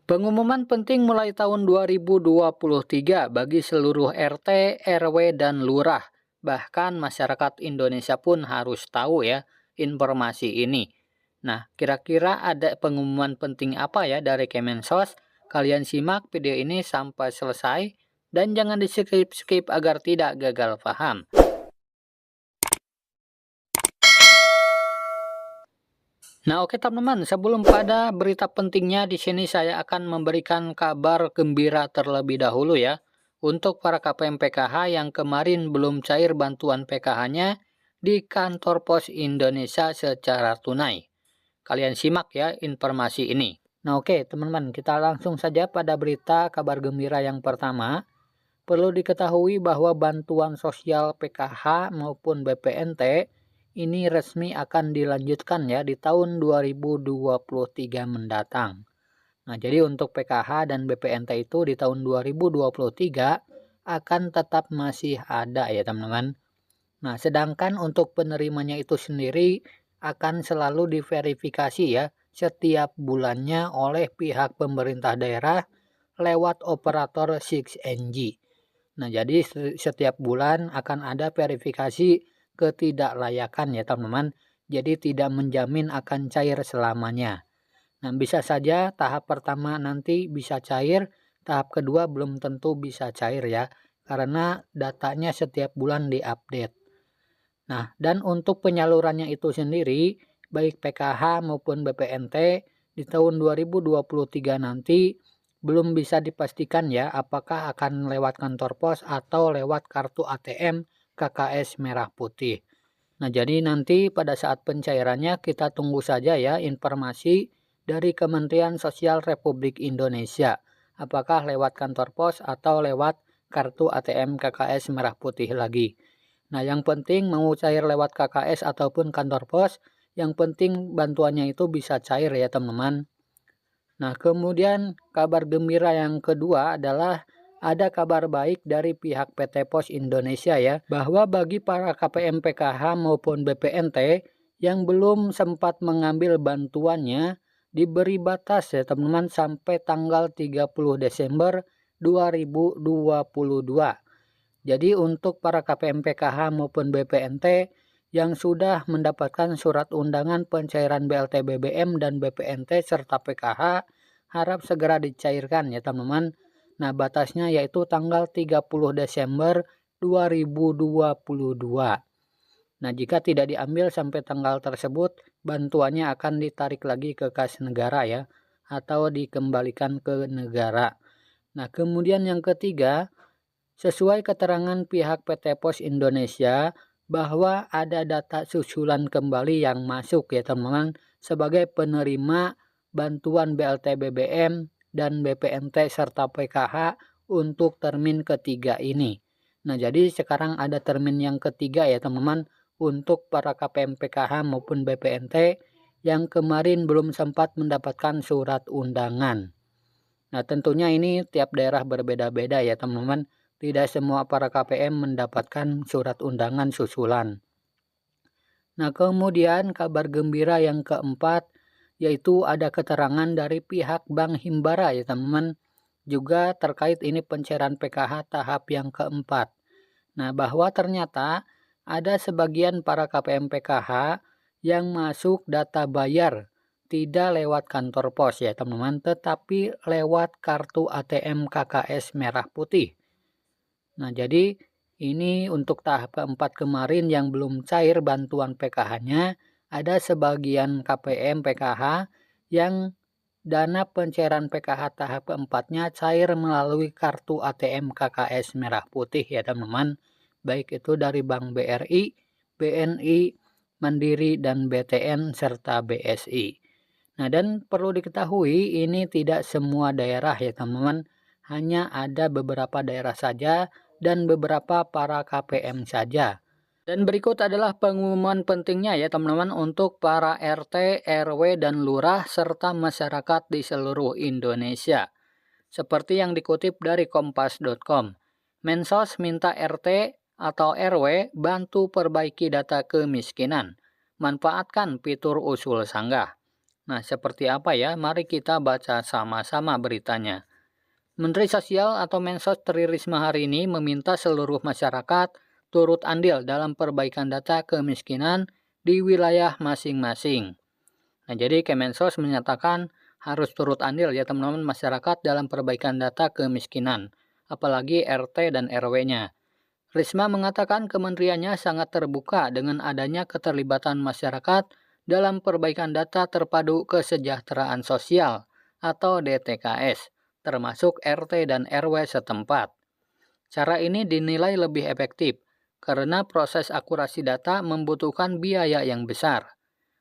Pengumuman penting mulai tahun 2023 bagi seluruh RT, RW, dan lurah. Bahkan masyarakat Indonesia pun harus tahu ya informasi ini. Nah, kira-kira ada pengumuman penting apa ya dari Kemensos? Kalian simak video ini sampai selesai dan jangan di-skip-skip agar tidak gagal paham. Nah, oke teman-teman, sebelum pada berita pentingnya di sini saya akan memberikan kabar gembira terlebih dahulu ya. Untuk para KPM PKH yang kemarin belum cair bantuan PKH-nya di kantor pos Indonesia secara tunai. Kalian simak ya informasi ini. Nah, oke teman-teman, kita langsung saja pada berita kabar gembira yang pertama. Perlu diketahui bahwa bantuan sosial PKH maupun BPNT ini resmi akan dilanjutkan ya di tahun 2023 mendatang. Nah, jadi untuk PKH dan BPNT itu di tahun 2023 akan tetap masih ada ya teman-teman. Nah, sedangkan untuk penerimanya itu sendiri akan selalu diverifikasi ya setiap bulannya oleh pihak pemerintah daerah lewat operator 6NG. Nah, jadi setiap bulan akan ada verifikasi ketidaklayakan ya teman-teman. Jadi tidak menjamin akan cair selamanya. Nah, bisa saja tahap pertama nanti bisa cair, tahap kedua belum tentu bisa cair ya. Karena datanya setiap bulan diupdate. Nah, dan untuk penyalurannya itu sendiri, baik PKH maupun BPNT di tahun 2023 nanti belum bisa dipastikan ya apakah akan lewat kantor pos atau lewat kartu ATM KKS Merah Putih. Nah, jadi nanti pada saat pencairannya kita tunggu saja ya informasi dari Kementerian Sosial Republik Indonesia. Apakah lewat kantor pos atau lewat kartu ATM KKS Merah Putih lagi. Nah, yang penting mau cair lewat KKS ataupun kantor pos, yang penting bantuannya itu bisa cair ya teman-teman. Nah, kemudian kabar gembira yang kedua adalah ada kabar baik dari pihak PT Pos Indonesia ya, bahwa bagi para KPM PKH maupun BPNT yang belum sempat mengambil bantuannya, diberi batas ya teman-teman sampai tanggal 30 Desember 2022. Jadi untuk para KPM PKH maupun BPNT yang sudah mendapatkan surat undangan pencairan BLT BBM dan BPNT serta PKH harap segera dicairkan ya teman-teman. Nah, batasnya yaitu tanggal 30 Desember 2022. Nah, jika tidak diambil sampai tanggal tersebut, bantuannya akan ditarik lagi ke kas negara ya atau dikembalikan ke negara. Nah, kemudian yang ketiga, sesuai keterangan pihak PT Pos Indonesia bahwa ada data susulan kembali yang masuk ya teman-teman sebagai penerima bantuan BLT BBM dan BPNT serta PKH untuk termin ketiga ini. Nah, jadi sekarang ada termin yang ketiga ya teman-teman untuk para KPM PKH maupun BPNT yang kemarin belum sempat mendapatkan surat undangan. Nah, tentunya ini tiap daerah berbeda-beda ya teman-teman. Tidak semua para KPM mendapatkan surat undangan susulan. Nah, kemudian kabar gembira yang keempat yaitu ada keterangan dari pihak Bank Himbara ya teman-teman. Juga terkait ini pencairan PKH tahap yang keempat. Nah, bahwa ternyata ada sebagian para KPM PKH yang masuk data bayar tidak lewat kantor pos ya teman-teman, tetapi lewat kartu ATM KKS Merah Putih. Nah, jadi ini untuk tahap keempat kemarin yang belum cair bantuan PKH-nya, ada sebagian KPM PKH yang dana pencairan PKH tahap keempatnya cair melalui kartu ATM KKS Merah Putih ya teman-teman. Baik itu dari Bank BRI, BNI, Mandiri, dan BTN serta BSI. Nah, dan perlu diketahui ini tidak semua daerah ya teman-teman. Hanya ada beberapa daerah saja dan beberapa para KPM saja. Dan berikut adalah pengumuman pentingnya ya teman-teman untuk para RT, RW, dan lurah serta masyarakat di seluruh Indonesia. Seperti yang dikutip dari kompas.com, Mensos minta RT atau RW bantu perbaiki data kemiskinan, manfaatkan fitur usul sanggah. Nah, seperti apa ya? Mari kita baca sama-sama beritanya. Menteri Sosial atau Mensos Tri Risma hari ini meminta seluruh masyarakat turut andil dalam perbaikan data kemiskinan di wilayah masing-masing. Nah, jadi Kemensos menyatakan harus turut andil ya teman-teman masyarakat dalam perbaikan data kemiskinan, apalagi RT dan RW-nya. Risma mengatakan kementeriannya sangat terbuka dengan adanya keterlibatan masyarakat dalam perbaikan data terpadu kesejahteraan sosial atau DTKS, termasuk RT dan RW setempat. Cara ini dinilai lebih efektif karena proses akurasi data membutuhkan biaya yang besar.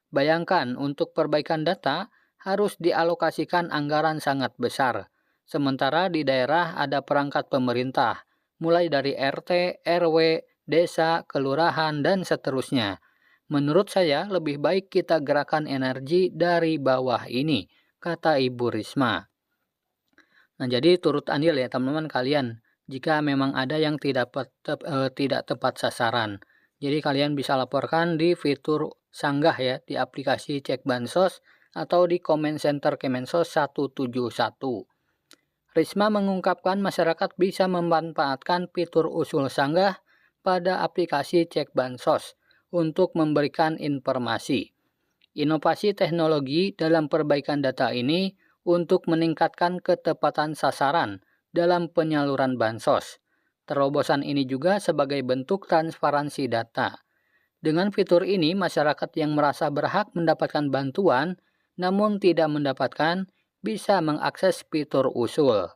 Bayangkan untuk perbaikan data harus dialokasikan anggaran sangat besar, sementara di daerah ada perangkat pemerintah, mulai dari RT, RW, desa, kelurahan, dan seterusnya. Menurut saya lebih baik kita gerakan energi dari bawah ini, kata Ibu Risma. Nah, jadi turut andil ya teman-teman kalian jika memang ada yang tidak tepat sasaran. Jadi kalian bisa laporkan di fitur sanggah ya di aplikasi Cek Bansos atau di Comment Center Kemensos 171. Risma mengungkapkan masyarakat bisa memanfaatkan fitur usul sanggah pada aplikasi Cek Bansos untuk memberikan informasi. Inovasi teknologi dalam perbaikan data ini untuk meningkatkan ketepatan sasaran dalam penyaluran bansos. Terobosan ini juga sebagai bentuk transparansi data. Dengan fitur ini, masyarakat yang merasa berhak mendapatkan bantuan namun tidak mendapatkan bisa mengakses fitur usul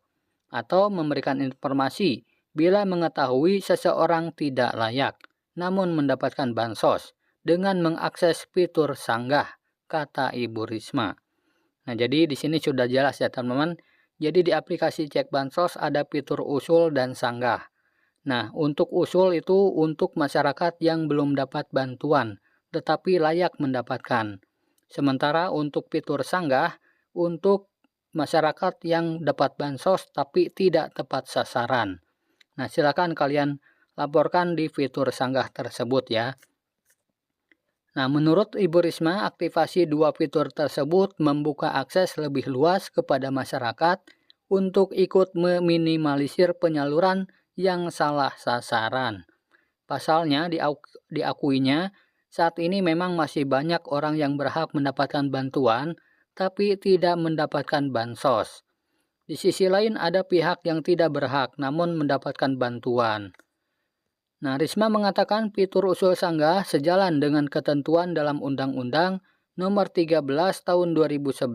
atau memberikan informasi bila mengetahui seseorang tidak layak namun mendapatkan bansos dengan mengakses fitur sanggah, kata Ibu Risma. Nah, jadi di sini sudah jelas ya teman-teman. Jadi di aplikasi Cek Bansos ada fitur usul dan sanggah. Nah, untuk usul itu untuk masyarakat yang belum dapat bantuan, tetapi layak mendapatkan. Sementara untuk fitur sanggah, untuk masyarakat yang dapat bansos tapi tidak tepat sasaran. Nah, silakan kalian laporkan di fitur sanggah tersebut ya. Nah, menurut Ibu Risma, aktivasi dua fitur tersebut membuka akses lebih luas kepada masyarakat untuk ikut meminimalisir penyaluran yang salah sasaran. Pasalnya, diakuinya, saat ini memang masih banyak orang yang berhak mendapatkan bantuan, tapi tidak mendapatkan bansos. Di sisi lain ada pihak yang tidak berhak namun mendapatkan bantuan. Nah, Risma mengatakan fitur usul sanggah sejalan dengan ketentuan dalam Undang-Undang Nomor 13 Tahun 2011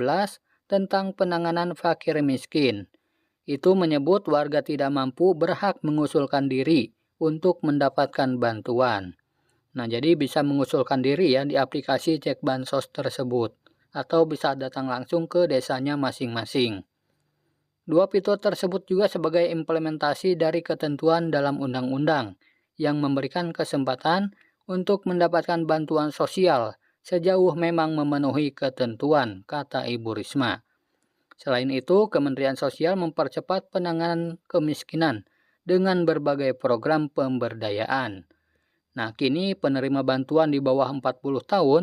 tentang penanganan fakir miskin. Itu menyebut warga tidak mampu berhak mengusulkan diri untuk mendapatkan bantuan. Nah, jadi bisa mengusulkan diri ya di aplikasi Cek Bansos tersebut atau bisa datang langsung ke desanya masing-masing. Dua fitur tersebut juga sebagai implementasi dari ketentuan dalam undang-undang yang memberikan kesempatan untuk mendapatkan bantuan sosial sejauh memang memenuhi ketentuan, kata Ibu Risma. Selain itu, Kementerian Sosial mempercepat penanganan kemiskinan dengan berbagai program pemberdayaan. Nah, kini penerima bantuan di bawah 40 tahun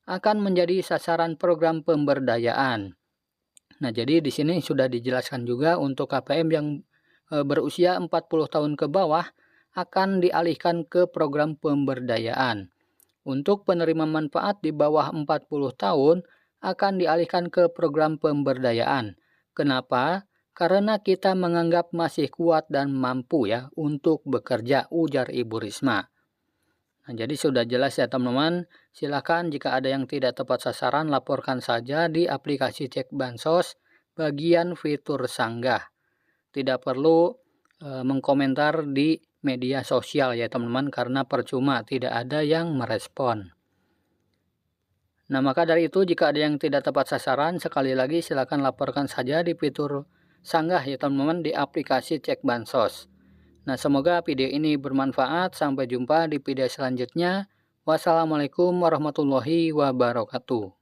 akan menjadi sasaran program pemberdayaan. Nah, jadi di sini sudah dijelaskan juga untuk KPM yang berusia 40 tahun ke bawah akan dialihkan ke program pemberdayaan. Untuk penerima manfaat di bawah 40 tahun akan dialihkan ke program pemberdayaan. Kenapa? Karena kita menganggap masih kuat dan mampu ya untuk bekerja, ujar Ibu Risma. Nah, jadi sudah jelas ya teman-teman. Silakan jika ada yang tidak tepat sasaran laporkan saja di aplikasi Cek Bansos bagian fitur sanggah. Tidak perlu mengkomentar di media sosial ya teman-teman karena percuma tidak ada yang merespon. Nah, maka dari itu jika ada yang tidak tepat sasaran sekali lagi silakan laporkan saja di fitur sanggah ya teman-teman di aplikasi Cek Bansos. Nah, semoga video ini bermanfaat. Sampai jumpa di video selanjutnya. Wassalamualaikum warahmatullahi wabarakatuh.